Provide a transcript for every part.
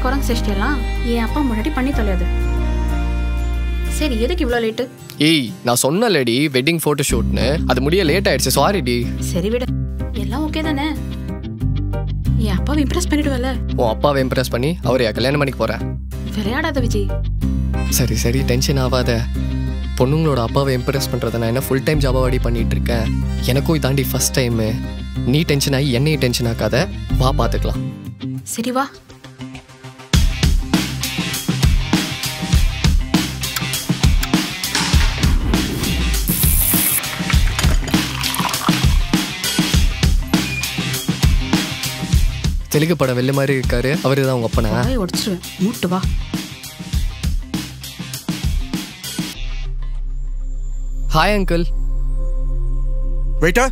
குரங்கு சேஷ்டியெல்லாம் என் அப்பா முன்னாடி பண்ணி தொலையாது. சரி, எதுக்கு இவ்வளோ லேட்டு? ஏய், நான் சொன்னலடி வெட்டிங் ஃபோட்டோ ஷூட்னு, அது முடிய லேட் ஆயிடுச்சு. சாரி டி. சரி விடு, எல்லாம் ஓகே தானே? என் அப்பாவை இம்ப்ரெஸ் பண்ணிடுவல. உன் அப்பாவை இம்ப்ரெஸ் பண்ணி அவரையா கல்யாணம் பண்ணிக்க போறேன்? விளையாடாத விஜய். சரி சரி, டென்ஷன் ஆகாத. பொண்ணுங்களோட அப்பாவை இம்ப்ரெஸ் பண்ணுறத நான் என்ன ஃபுல் டைம் ஜாபாக பண்ணிட்டு இருக்கேன். எனக்கும் இதாண்டி ஃபர்ஸ்ட் டைமு. நீ டென்ஷன் ஆகி என்னையும் டென்ஷன் ஆக்காத. வா பார்த்துக்கலாம். சரி வா. தெலுங்கு படம் வெள்ளை மாதிரி இருக்காரு, அவரு தான் உங்க அப்பனா? உடச்சிருவேன், மூட்டு வா. Hi uncle. Waiter,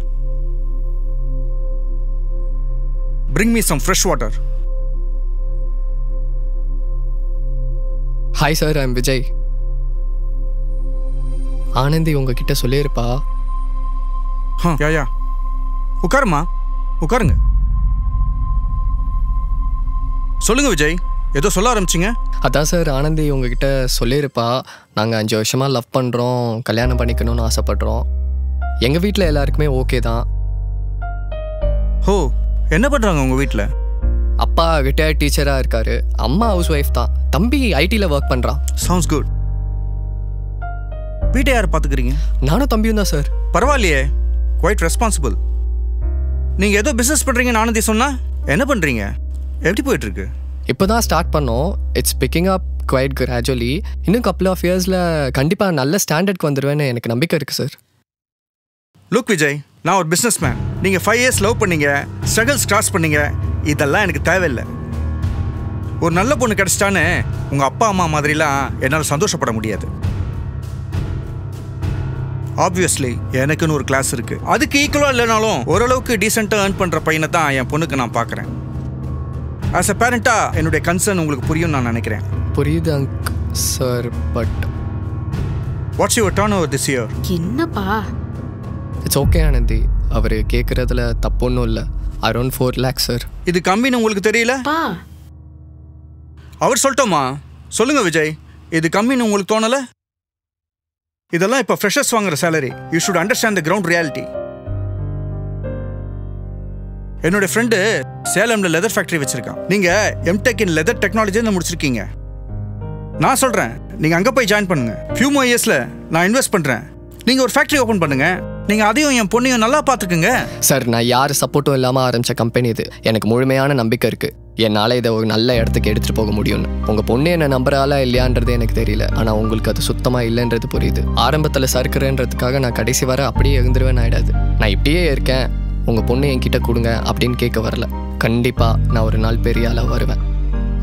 bring me some fresh water. Hi sir, I'm Vijay. Anandhi உங்ககிட்ட சொல்லியிருப்பா. யா உட்காருமா, உட்காருங்க. சொல்லுங்க விஜய், ஏதோ சொல்ல ஆரம்பிச்சிங்க. அதான் சார், ஆனந்தி உங்ககிட்ட சொல்லியிருப்பா. நாங்கள் 5 வருஷமாக லவ் பண்ணுறோம், கல்யாணம் பண்ணிக்கணும்னு ஆசைப்படுறோம். எங்கள் வீட்டில் எல்லாருக்குமே ஓகே தான். ஓ, என்ன பண்ணுறாங்க உங்கள் வீட்டில்? அப்பா ரிட்டையர்ட் டீச்சராக இருக்காரு, அம்மா ஹவுஸ் ஒய்ஃப் தான். தம்பி ஐடியில் ஒர்க் பண்ணுறான். Sounds good. வீட்டை யார் பார்த்துக்கிறீங்க? நானும் தம்பியும் தான் சார். பரவாயில்லையே, குவைட் ரெஸ்பான்சிபிள். நீங்கள் ஏதோ பிஸ்னஸ் பண்ணுறீங்கன்னு ஆனந்தி சொன்னால் என்ன பண்ணுறீங்க? எப்படி போயிட்டுருக்கு? இப்போ தான் ஸ்டார்ட் பண்ணோம். It's picking up quite gradually. இன்னும் கப்புள் ஆஃப் இயர்ஸில் கண்டிப்பாக நல்ல ஸ்டாண்டர்ட்க்கு வந்துடுவேன்னு எனக்கு நம்பிக்கை இருக்குது சார். லுக் விஜய், நான் ஒரு பிஸ்னஸ் மேன். நீங்கள் 5 இயர்ஸ் லவ் பண்ணீங்க, ஸ்ட்ரகிள்ஸ் கிராஸ் பண்ணீங்க, இதெல்லாம் எனக்கு தேவையில்லை. ஒரு நல்ல பொண்ணு கிடச்சிட்டான்னு உங்கள் அப்பா அம்மா மாதிரிலாம் என்னால் சந்தோஷப்பட முடியாது. ஆப்வியஸ்லி எனக்குன்னு ஒரு கிளாஸ் இருக்குது. அதுக்கு ஈக்குவலாக இல்லைனாலும் ஓரளவுக்கு டீசெண்டாக ஏர்ன் பண்ணுற பையனை தான் என் பொண்ணுக்கு நான் பார்க்குறேன். ஆஸ் அ பேரண்ட்டாக என்னுடைய கன்சர்ன் உங்களுக்கு புரியும் நான் நினைக்கிறேன். புரியுது sir, but what's your turn over this year? என்னப்பா? இட்ஸ் ஓகே ஆனந்தி, அவர் கேட்குறதுல தப்பு ஒன்றும் இல்லை. Around 4 lakhs sir. இது கம்மின்னு உங்களுக்கு தெரியல? அவர் சொல்லிட்டோமா? சொல்லுங்க விஜய், இது கம்மின்னு உங்களுக்கு தோணலை? இதெல்லாம் இப்போ ஃப்ரெஷர்ஸ் வாங்குற salary. You should understand the ground reality. என்னுடைய ஃப்ரெண்டு சேலம்ல லெதர் ஃபேக்டரி வச்சிருக்கான். நீங்க எம்டெக் இன் லெதர் டெக்னாலஜின்னு முடிச்சிருக்கீங்க. நான் சொல்றேன், நீங்க அங்க போய் ஜாயின் பண்ணுங்க. ஃபியூ மோர் இயர்ஸ்ல நான் இன்வெஸ்ட் பண்றேன். நீங்க ஒரு ஃபேக்டரி ஓபன் பண்ணுங்க. நீங்க அதையும் என் பொண்ணையும் நல்லா பாத்துக்குங்க. சார், நான் யார் சப்போர்ட்டும் இல்லாமல் ஆரம்பித்த கம்பெனி இது. எனக்கு முழுமையான நம்பிக்கை இருக்குது, என்னால் இதை ஒரு நல்ல இடத்துக்கு எடுத்துகிட்டு போக முடியும்னு. உங்கள் பொண்ணு என்ன நம்புறாளா இல்லையான்றது எனக்கு தெரியல, ஆனால் உங்களுக்கு அது சுத்தமாக இல்லைன்றது புரியுது. ஆரம்பத்தில் சறுக்குறேன்றதுக்காக நான் கடைசி வர அப்படியே எழுந்துருவேன் ஆகிடாது. நான் இப்படியே இருக்கேன், உங்கள் பொண்ணு என்கிட்ட கொடுங்க அப்படின்னு கேட்க வரல. கண்டிப்பாக நான் ஒரு நாள் பெரிய ஆளாக வருவேன்.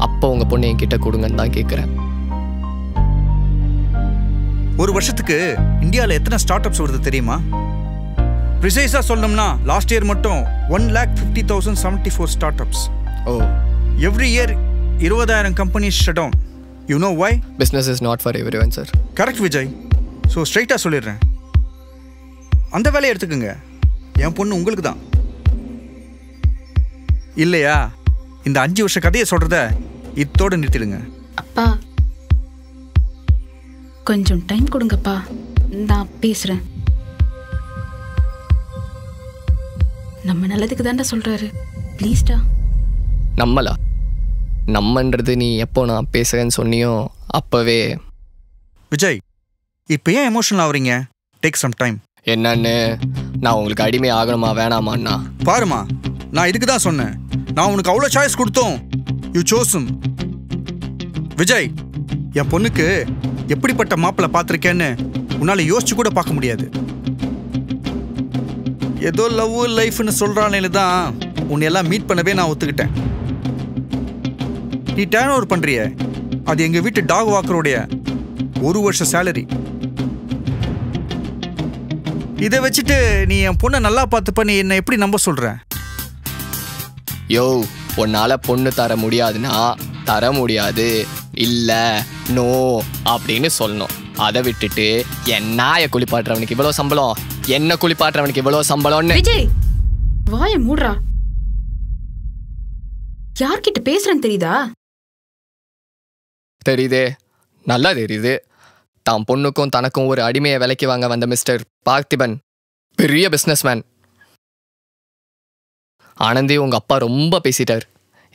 அப்போ உங்கள் பொண்ணு என்கிட்ட கொடுங்கன்னு தான் கேட்குறேன். ஒரு வருஷத்துக்கு இந்தியாவில் எத்தனை ஸ்டார்ட் அப்ஸ் வருது தெரியுமா? ப்ரிசைஸாக சொல்லணும்னா லாஸ்ட் இயர் மட்டும் 1,50,074 startups. Oh, every year 20,000 companies shut down. You know why? Business is not for everyone sir. Correct Vijay. So ஸ்ட்ரைட்டாக சொல்லிடுறேன், அந்த வேலையை எடுத்துக்கோங்க. என் பொண்ணு உங்களுக்கு தான் இல்லையா? இந்த 5 வருஷ கதையை சொல்றத இத்தோட நிறுத்திடுங்க. அப்பா கொஞ்சம் டைம் கொடுங்கப்பா, நான் பேசுறேன். நம்ம நல்லதுக்கு தான்டா சொல்றாரு, ப்ளீஸ்டா. நம்மளா? நம்மன்றது நீ எப்போ நான் பேசுகிறேன்னு சொன்னியோ அப்போவே. விஜய், இப்போ ஏன் எமோஷனல் ஆகுறீங்க? Take some time. என்னன்னு, நான் உங்களுக்கு அடிமை ஆகணுமா வேணாமான்னா? பாருமா, நான் இதுக்கு தான் சொன்னேன். நான் உனக்கு அவ்வளோ சாய்ஸ் கொடுத்தோம், யூ சோஸும். விஜய், என் பொண்ணுக்கு எப்படிப்பட்ட மாப்பிள்ளை பார்த்துருக்கேன்னு உன்னால் யோசிச்சு கூட பார்க்க முடியாது. ஏதோ லவ் லைஃப்னு சொல்கிறானேன்னு தான் உன்னையெல்லாம் மீட் பண்ணவே நான் ஒத்துக்கிட்டேன். நீ டேர்ன் ஓவர் பண்ணுறிய, அது எங்கள் வீட்டு டாக் வாக்கருடைய 1 வருஷ சேலரி. இதை வச்சுட்டு நீ என் பொண்ணை நல்லா பார்த்து பண்ணி என்னை எப்படி நம்ப சொல்ற? யோ, உன்னால் பொண்ணு தர முடியாதுன்னா தர முடியாது, இல்லை நோ அப்படின்னு சொல்லணும். அதை விட்டுட்டு என் நாயை குளிப்பாட்டுறவனுக்கு இவ்வளோ சம்பளம், என்ன குளிப்பாட்டுறவனுக்கு இவ்வளோ சம்பளம்னு. விஜய், வாயை மூடுறா. யார்கிட்ட பேசுறேன்னு தெரியுதா? தெரியுதே, நல்லா தெரியுது. தான் பொண்ணுக்கும் தனக்கும் ஒரு அடிமையை விலைக்கு வாங்க வந்த மிஸ்டர் பார்த்திபன் பெரிய பிஸ்னஸ்மேன். ஆனந்தி, உங்கள் அப்பா ரொம்ப பேசிட்டார்.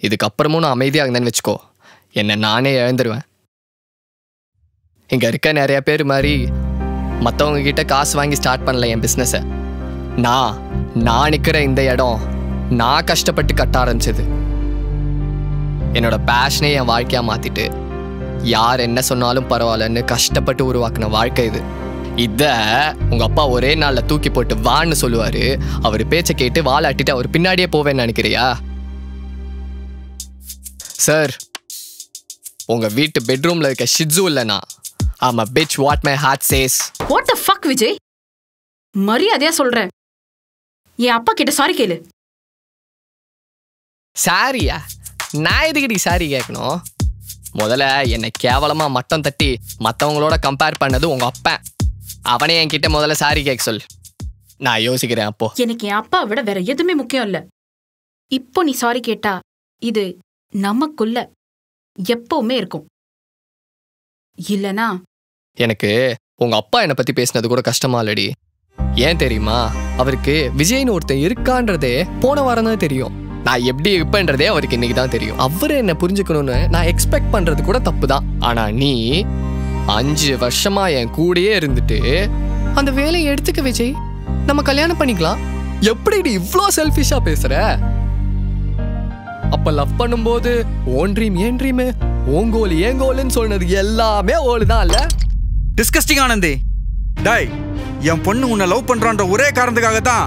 இதுக்கப்புறமும் நான் அமைதியாக இருந்தேன்னு வச்சுக்கோ, என்னை நானே இழந்துருவேன். இங்கே இருக்க நிறைய பேர் மாதிரி மற்றவங்க கிட்ட காசு வாங்கி ஸ்டார்ட் பண்ணல என் பிஸ்னஸை. நான் நிற்கிற இந்த இடம் நான் கஷ்டப்பட்டு கட்ட ஆரம்பிச்சது. என்னோட பேஷனே என் வாழ்க்கையாக மாற்றிட்டு யார் என்ன சொன்னாலும் பரவாயில்லன்னு கஷ்டப்பட்டு உருவாக்குன வாழ்க்கை இது. இதை உங்கள் அப்பா ஒரே நாளில் தூக்கி போட்டு வான்னு சொல்லுவார். அவர் பேச்சை கேட்டு வாழாட்டிட்டு அவர் பின்னாடியே போவேன்னு நினைக்கிறியா? சார், உங்கள் வீட்டு பெட்ரூமில் இருக்க ஷிட்ஸு இல்லைனா I'm a bitch what my heart says. What the fuck Vijay? மரியாதையா சொல்றேன், என் அப்பா கிட்ட சாரி கேளு. சாரியா? நான் எதுக்கிட்டி சாரி கேட்கணும்? முதல்ல என்னை கேவலமாக மட்டம் தட்டி மற்றவங்களோட கம்பேர் பண்ணது உங்கள் அப்பன். அவனே என்கிட்ட முதல்ல சாரி கேட்க சொல், நான் யோசிக்கிறேன். அப்போ எனக்கு என் அப்பா விட வேற எதுவுமே முக்கியம் இல்லை. இப்போ நீ சாரி கேட்டா இது நமக்குள்ள எப்பவுமே இருக்கும். இல்லனா எனக்கு உங்க அப்பா என்னை பத்தி பேசினது கூட கஷ்டமா இல்லடி. ஏன் தெரியுமா? அவருக்கு விஜய்னு ஒருத்தன் இருக்கான்றதே போன வாரம் தான் தெரியும். நான் எப்படி இருப்பேன்றதே அவருக்கு இன்னைக்கு தான் தெரியும். அவரு என்ன புரிஞ்சுக்கணும்னு நான் எக்ஸ்பெக்ட் பண்றது கூட தப்பு தான். ஆனா நீ 5 வருஷமா என் கூடயே இருந்துட்டு அந்த வேலையை எடுத்துக்க விஜய், நம்ம கல்யாணம் பண்ணிக்கலாம். எப்படி நீ இவ்வளோ செல்ஃபிஷா பேசுற? அப்ப லவ் பண்ணும்போது ஓன் ட்ரீம் ஏன் ட்ரீம், ஓங்கோல் ஏங்கோல்னு சொன்னது எல்லாமே ஓலுதான் இல்ல? டிஸ்கஸ்டிங் ஆனந்தி. டாய், என் பொண்ணு உன்னை லவ் பண்றான்ற ஒரே காரணத்துக்காக தான்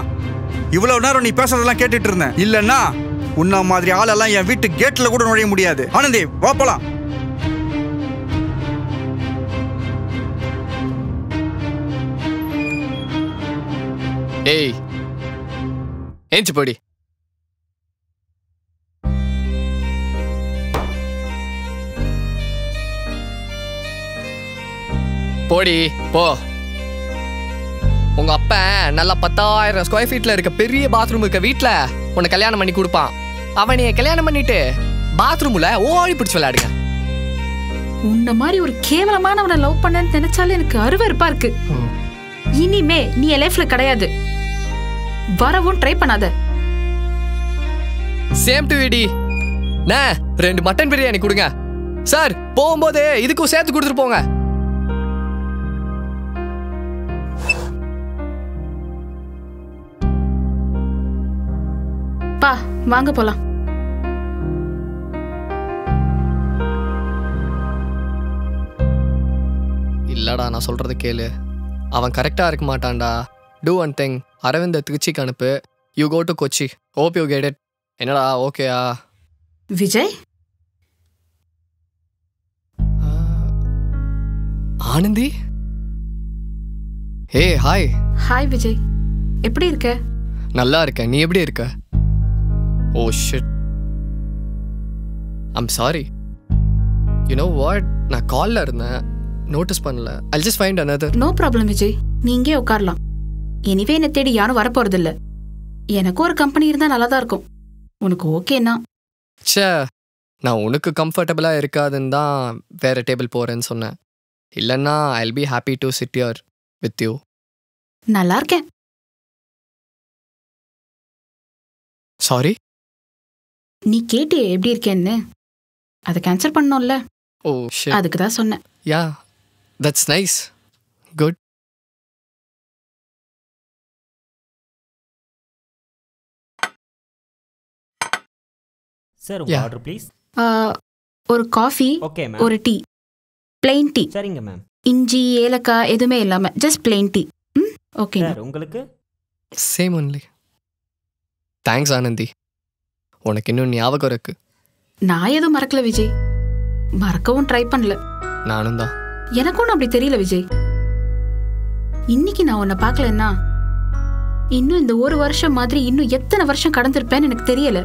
இவ்வளவு நேரம் நீ பேசுறதெல்லாம் கேட்டுட்டு இருந்தேன். இல்லன்னா உன்ன மாதிரி ஆளெல்லாம் என் வீட்டு கேட்ல கூட நுழைய முடியாது. ஆனந்தி, வா போலாம். ஏய், ஏஞ்சி போடி. போடி போ. உங்க அப்பா நல்லா 10,000 ஸ்கொயர் ஃபீட்ல இருக்க பெரிய பாத்ரூம் இருக்க வீட்டுல உன்னை கல்யாணம் பண்ணி கொடுப்பான். அவனைய கல்யாணம் பண்ணிட்டு பாத்ரூம்ல ஓடி பிடிச்சு விளையாடுங்க. உன்ன மாதிரி ஒரு கேவலமானவனை லவ் பண்ணன்னு நினைச்சாலே எனக்கு அருவருப்பா இருக்கு. இனிமே நீ என் லைஃப்ல கிடையாது, வரவும் ட்ரை பண்ணாத. சேம் டு டி. 2 மட்டன் பிரியாணி கொடுங்க சார். போகும்போது இதுக்கும் சேர்த்து கொடுத்துட்டு போங்க. பா, வாங்க போலாம். இல்லடா, நான் சொல்றது கேளு. அவன் கரெக்டா இருக்க மாட்டான்டா. டூ ஒன் திங், அரவிந்த் திருச்சிக்கு அனுப்பு. You go to Kochi. Hope you get it. என்னடா, ஓகேயா? Vijay, Anandhi. Hey, hi. Hi Vijay, எப்படி இருக்க? நல்லா இருக்கேன். நீ எப்படி இருக்க? Oh shit, I'm sorry. You know what, நான் காலில் இருந்தேன், நோட்டீஸ் பண்ணல. I'll just find another. No problem Vijay, நீ இங்கே உட்காரலாம். எனிவே என்னை தேடி யாரும் வரப்போறதில்ல. எனக்கும் ஒரு கம்பெனி இருந்தால் நல்லா தான் இருக்கும். உனக்கு ஓகேண்ணா? சே, நான் உனக்கு கம்ஃபர்டபுளாக இருக்காதுன்னு தான் வேற டேபிள் போகிறேன்னு சொன்னேன். இல்லைன்னா I'll be happy to sit here with you. நல்லா இருக்கேன். சாரி? நீ கேட்டு எப்படி இருக்கேன்னு, அதை கேன்சல் பண்ணோம்ல, ஓ ஷிட். அதுக்கு தான் சொன்னேன். யா, தட்ஸ் நைஸ். குட். சார், உங்க ஆர்டர் ப்ளீஸ். ஒரு காஃபி, ஓகே மேம். ஒரு டீ, பிளெயின் டீ. சரிங்க மேம். இஞ்சி ஏலக்காய் எதுவுமே இல்லாம just plain tea. Okay sir, உங்களுக்கு சேம் ஒன்லி. தேங்க்ஸ் ஆனந்தி, உனக்கு இன்னும் ஞாபகம் இருக்கு. நான் எதுவும் மறக்கல விஜய், மறக்கவும் ட்ரை பண்ணல. நானும் தான். எனக்கும் அப்படி தெரியல விஜய். இன்னைக்கு நான் உன்னை பார்க்கலன்னா இன்னும் இந்த 1 வருஷம் மாதிரி இன்னும் எத்தனை வருஷம் கடந்திருப்பேன்னு எனக்கு தெரியல.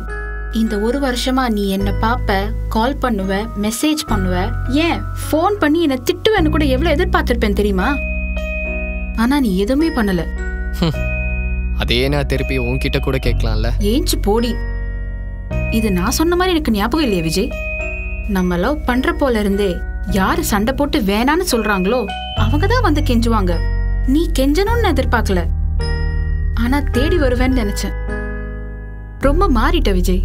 இந்த 1 வருஷமா நீ என்ன பாப்ப, கால் பண்ணுவ, மெசேஜ் பண்ணுவ, ஏன் ஃபோன் பண்ணி என்ன திட்டுவேன்னு கூட எவ்வளவு எதிர்பார்த்திருப்பேன் தெரியுமா? ஆனா நீ எதுவுமே பண்ணல. அதே நான் திருப்பி உன்கிட்ட கூட கேட்கலாம்ல. ஏஞ்சி போடி. இது நான் சொன்ன மாதிரி எனக்கு ஞாபகம் இல்லையா விஜய்? நம்ம லவ் பண்ற போல இருந்தே யாரு சண்டை போட்டு வேணான்னு சொல்றாங்களோ அவங்கதான் வந்து கெஞ்சுவாங்க. நீ கெஞ்சணும்னு எதிர்பார்க்கல, ஆனா தேடி வருவேன்னு நினைச்சேன். ரொம்ப மாறிட்ட விஜய்.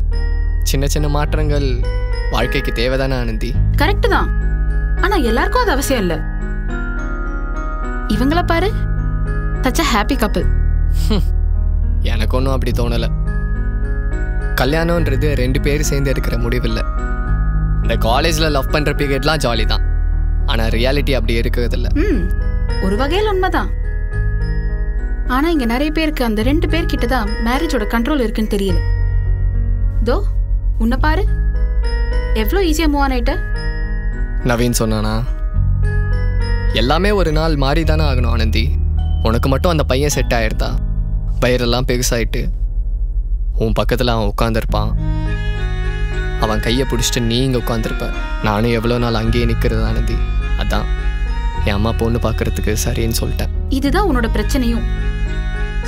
சின்ன சின்ன மாற்றங்கள் வாழ்க்கைக்கு தேவைதானே ஆனந்தி? கரெக்ட் தான், ஆனா எல்லாருக்கும் அது அவசியம் இல்ல. இவங்கள பாரு, such a happy couple. எனக்கு ஒன்றும் அப்படி தோணலை. கல்யாணம்ன்றது 2 பேர் சேர்ந்து எடுக்கிற முடிவில்லை. இந்த காலேஜில் லவ் பண்ணுற பீரியட்லாம் ஜாலி தான், ஆனால் ரியாலிட்டி அப்படி இருக்கிறதில்ல. ஒரு வகையில் உண்மைதான். ஆனா இங்க நிறைய பேருக்கு அந்த 2 பேர்கிட்ட தான் மேரேஜோட கண்ட்ரோல் இருக்குன்னு தெரியல. தோ உன்னை பாரு, எவ்வளோ ஈஸியா மூவ் ஆன் ஆயிட்ட. நவீன் சொன்னானா, எல்லாமே ஒரு நாள் மாறி தானே ஆகணும் ஆனந்தி. உனக்கு மட்டும் அந்த பையன் செட் ஆயிருந்தா பயிரெல்லாம் பெருசாயிட்டு உன் பக்கத்தில் அவன் உட்காந்துருப்பான். அவன் கையை பிடிச்சிட்டு நீ இங்கே உட்காந்துருப்ப. நானும் எவ்வளோ நாள் அங்கேயே நிற்கிறது ஆனந்தி. அதான் என் அம்மா பொண்ணு பார்க்கறதுக்கு சரின்னு சொல்லிட்டேன். இதுதான் உன்னோட பிரச்சனையும்.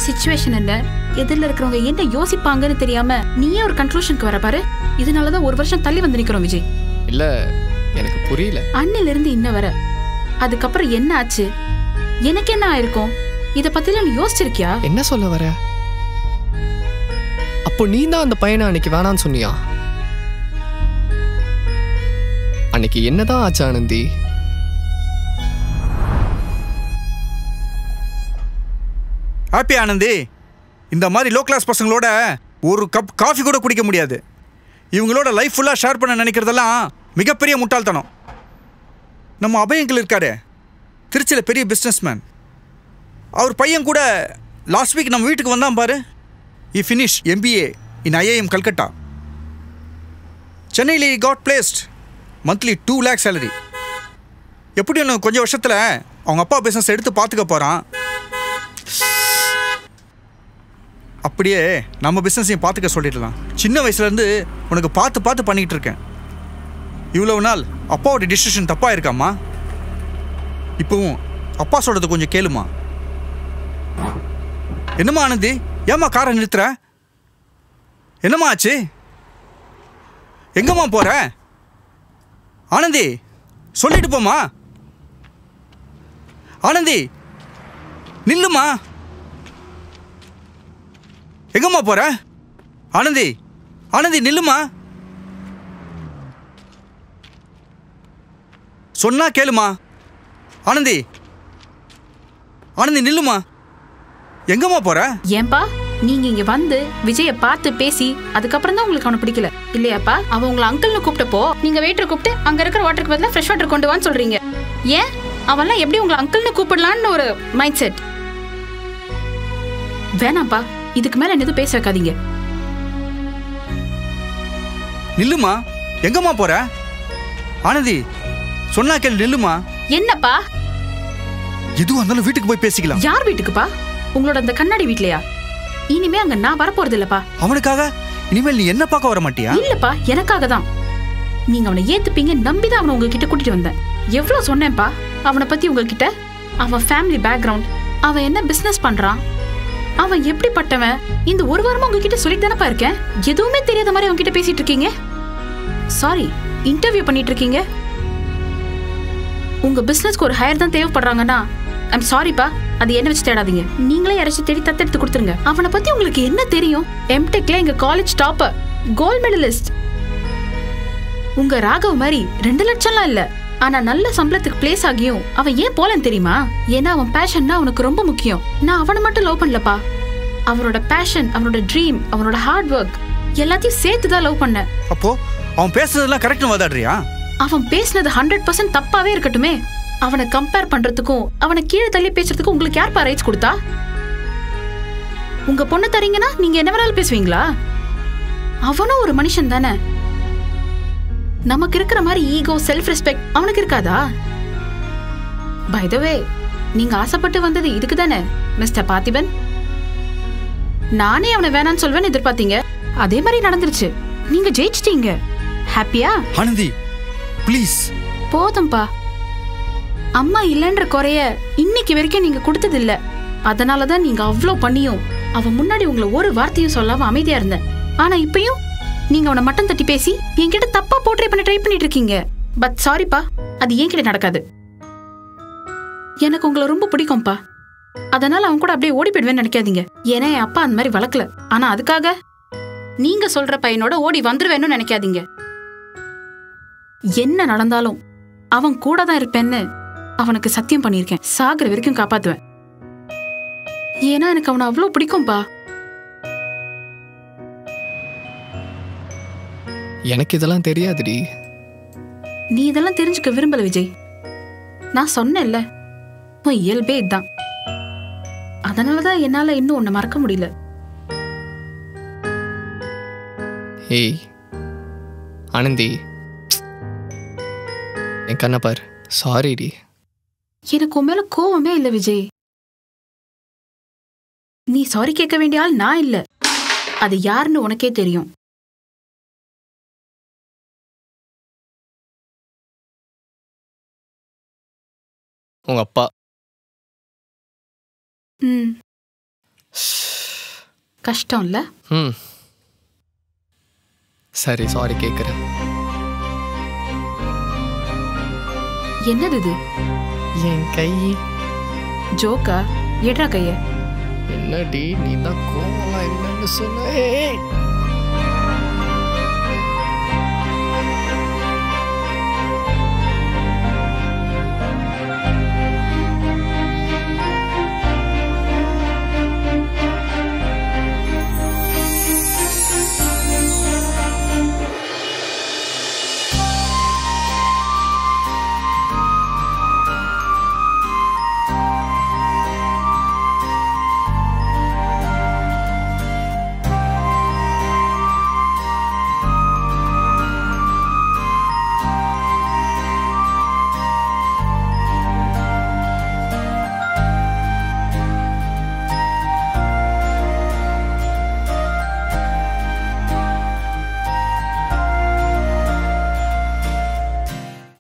சிச்சுவேஷன் என்ன, எதிரில் இருக்கிறவங்க என்ன யோசிப்பாங்கன்னு தெரியாம நீயே ஒரு கன்க்ளூஷனுக்கு வர பாரு. இதனாலதான் 1 வருஷம் தள்ளி வந்து நிக்கிறோம் விஜய். இல்லை, எனக்கு புரியல. அண்ணில இருந்து இன்ன வர அதுக்கப்புறம் என்ன ஆச்சு, எனக்கு என்ன ஆயிருக்கும், இத பத்திலாம் நீ யோசிச்சிருக்கியா? என்ன சொல்ல வர? அப்போ நீ தான் அந்த பையனை அன்னைக்கு வேணான்னு சொன்னியா? அன்னைக்கு என்னதான் ஆச்சு ஆனந்தி? ஹாப்பி ஆனந்தி, இந்த மாதிரி லோ கிளாஸ் பசங்களோட ஒரு கப் காஃபி கூட குடிக்க முடியாது. இவங்களோட லைஃப் ஃபுல்லாக ஷேர் பண்ண நினைக்கிறதெல்லாம் மிகப்பெரிய முட்டாள்தனம். நம்ம அபயங்கள் இருக்காரு, திருச்சியில் பெரிய பிஸ்னஸ்மேன். அவர் பையன் கூட லாஸ்ட் வீக் நம்ம வீட்டுக்கு வந்தான் பாரு. He finished MBA in IIM Calcutta. சென்னையில் he got placed. monthly 2 lakh salary. எப்படி இன்னும் கொஞ்சம் வருஷத்தில் அவங்க அப்பா பிஸ்னஸ் எடுத்து பார்த்துக்க போகிறான். அப்படியே நம்ம பிஸ்னஸையும் பார்த்துக்க சொல்லிடலாம். சின்ன வயசுலேருந்து உனக்கு பார்த்து பார்த்து பண்ணிக்கிட்டு இருக்கேன். இவ்வளவு நாள் அப்பாவோட டிசிஷன் தப்பாக இருக்காம்மா. இப்போவும் அப்பா சொல்கிறது கொஞ்சம் கேளுமா. என்னம்மா ஆனந்தி, ஏம்மா காரை நிறுத்துற? என்னம்மா ஆச்சு? எங்கம்மா போற? ஆனந்தி சொல்லிட்டு போமா. ஆனந்தி நில்லுமா. எங்கம்மா போற? ஆனந்தி, ஆனந்தி நில்லுமா. சொன்னா கேளுமா. ஆனந்தி, ஆனந்தி நில்லுமா. எங்கம்மா போற? ஏன்பா நீங்க இங்க வந்து விஜய பார்த்து பேசி அதுக்கப்புறம் தான் உங்களுக்கு அவனை பிடிக்கல இல்லையாப்பா? அவன் உங்களை அங்கிள்னு கூப்பிட்டப்போ நீங்க வெயிட்டர் கூப்பிட்டு அங்க இருக்கிற வாட்டருக்கு பதிலா ஃப்ரெஷ் வாட்டர் கொண்டு வான்னு சொல்றீங்க. ஏன் அவன்லாம் எப்படி உங்களை அங்கிள்னு கூப்பிடலான்னு ஒரு மைண்ட் செட். வேணாப்பா, இதுக்கு மேல எதுவும் பேச வைக்காதீங்க. நில்லுமா. எங்கம்மா போற? ஆனந்தி சொன்னா கேளு, நில்லுமா. என்னப்பா? எதுவும் இருந்தாலும் வீட்டுக்கு போய் பேசிக்கலாம். யார் வீட்டுக்குப்பா? உங்களோட அந்த கண்ணாடி வீட்லயா? இனிமே அங்க நான் வரப்போறது இல்லப்பா. அவனுக்காக இனிமேல் நீ என்ன பார்க்க வர மாட்டியா? இல்லப்பா, எனக்காக தான். நீங்க அவனை ஏத்துப்பீங்க நம்பிதான் அவனை உங்ககிட்ட கூட்டிட்டு வந்தேன். எவ்வளவு சொன்னேன்ப்பா அவனை பத்தி உங்ககிட்ட. அவன் ஃபேமிலி பேக்ரவுண்ட், அவன் என்ன பிசினஸ் பண்றான், அவன் எப்படிப்பட்டவன், இந்த 1 வாரமா உங்ககிட்ட சொல்லிட்டு தானப்பா இருக்கேன். எதுவுமே தெரியாத மாதிரி அவன்கிட்ட பேசிட்டு இருக்கீங்க. சாரி, இன்டர்வியூ பண்ணிட்டு இருக்கீங்க. உங்க பிசினஸ்க்கு ஒரு ஹையர் தான் தேவைப்படுறாங்கன்னா ஐம் சாரிப்பா, அது என்ன வச்சு தேடாதீங்க. நீங்களே யாராச்சும் தேடி தத்தெடுத்து கொடுத்துருங்க. அவனை பத்தி உங்களுக்கு என்ன தெரியும்? எம்டெக்ல எங்க காலேஜ் டாப்பர், கோல்ட் மெடலிஸ்ட். உங்க ராகவ் மாதிரி 2 லட்சம்லாம் இல்ல, ஆனா நல்ல சம்பளத்துக்கு பிளேஸ் ஆகியும் அவன் ஏன் போலன்னு தெரியுமா? ஏன்னா அவன் பேஷன்னா அவனுக்கு ரொம்ப முக்கியம். நான் அவனை மட்டும் லவ் பண்ணலப்பா, அவனோட பேஷன், அவனோட ட்ரீம், அவனோட ஹார்ட் ஒர்க் எல்லாத்தையும் சேர்த்து தான் லவ் பண்ணேன். அப்போ அவன் பேசுறதெல்லாம் கரெக்ட்னு வாதாடுறியா? அவன் பேசுனது 100% தப்பாவே இருக்கட்டுமே. அவனை கம்பேர் பண்றதுக்கும் அவனை கீழே தள்ளி பேசுறதுக்கும் உங்களுக்கு யார் ரைட்ஸ் கொடுத்தா? உங்க பொண்ணு தரீங்கன்னா நீங்க என்ன வேணாலும் பேசுவீங்களா? அவனும் ஒரு மனுஷன் தானே. நமக்கு இருக்கிற மாதிரி ஈகோ, செல்ஃப் ரெஸ்பெக்ட் அவனுக்கு இருக்காதா? பை தி வே, நீங்க ஆசைப்பட்டு வந்தது இதுக்கு தானே மிஸ்டர் பார்த்திபன். நானே அவனை வேணான்னு சொல்வேன்னு எதிர்பார்த்தீங்க, அதே மாதிரி நடந்துருச்சு. நீங்க ஜெயிச்சிட்டீங்க. ஹாப்பியா? ஆனந்தி ப்ளீஸ். போதும்பா, அம்மா இல்லைன்ற குறைய இன்னைக்கு வரைக்கும் நீங்க கொடுத்தது இல்ல. அதனாலதான் நீங்க அவ்வளோ பண்ணியும் அவன் முன்னாடி உங்களை ஒரு வார்த்தையும் சொல்லாம அமைதியா இருந்தேன். ஆனா இப்பயும் நீங்க அவனை மட்டம் தட்டி பேசி என்கிட்ட தப்பா போர்ட்ரே பண்ண ட்ரை பண்ணிட்டு இருக்கீங்க. பட் சாரிப்பா, அது என்கிட்ட நடக்காது. எனக்கு உங்களை ரொம்ப பிடிக்கும்பா. அதனால அவன் கூட அப்படியே ஓடி போயிடுவேன்னு நினைக்காதீங்க. ஏன்னா என் அப்பா அந்த மாதிரி வளர்க்கல. ஆனா அதுக்காக நீங்க சொல்ற பையனோட ஓடி வந்துருவேன்னு நினைக்காதீங்க. என்ன நடந்தாலும் அவன் கூட தான் இருப்பேன்னு அவனுக்கு சத்தியம் பண்ணியிருக்கேன். சாகுற வரைக்கும் காப்பாத்துவேன். ஏன்னா எனக்கு அவனை அவ்வளவு பிடிக்கும்பா. எனக்கு இதெல்லாம் தெரியாதுடி. நீ இதெல்லாம் தெரிஞ்சுக்க விரும்பல விஜய். நான் சொன்னேன்ல, உன் இயல்பே இதுதான். அதனாலதான் என்னால இன்னும் உன்னை மறக்க முடியல. ஏய் ஆனந்தி, என் கண்ணை பாரு. சாரிடி. எனக்கு உன் மேல கோவமே இல்ல விஜய். நீ சாரி கேட்க வேண்டிய ஆள் நான் இல்ல. அது யாருன்னு உனக்கே தெரியும். உங்க அப்பா. கஷ்டம் இல்ல? சரி, சாரி கேட்குறேன். என்னது இது? என் கை. ஜோக்கா? எட்ரா கைய. என்னடி நீ தான் கோவம் இல்லைன்னு சொன்ன.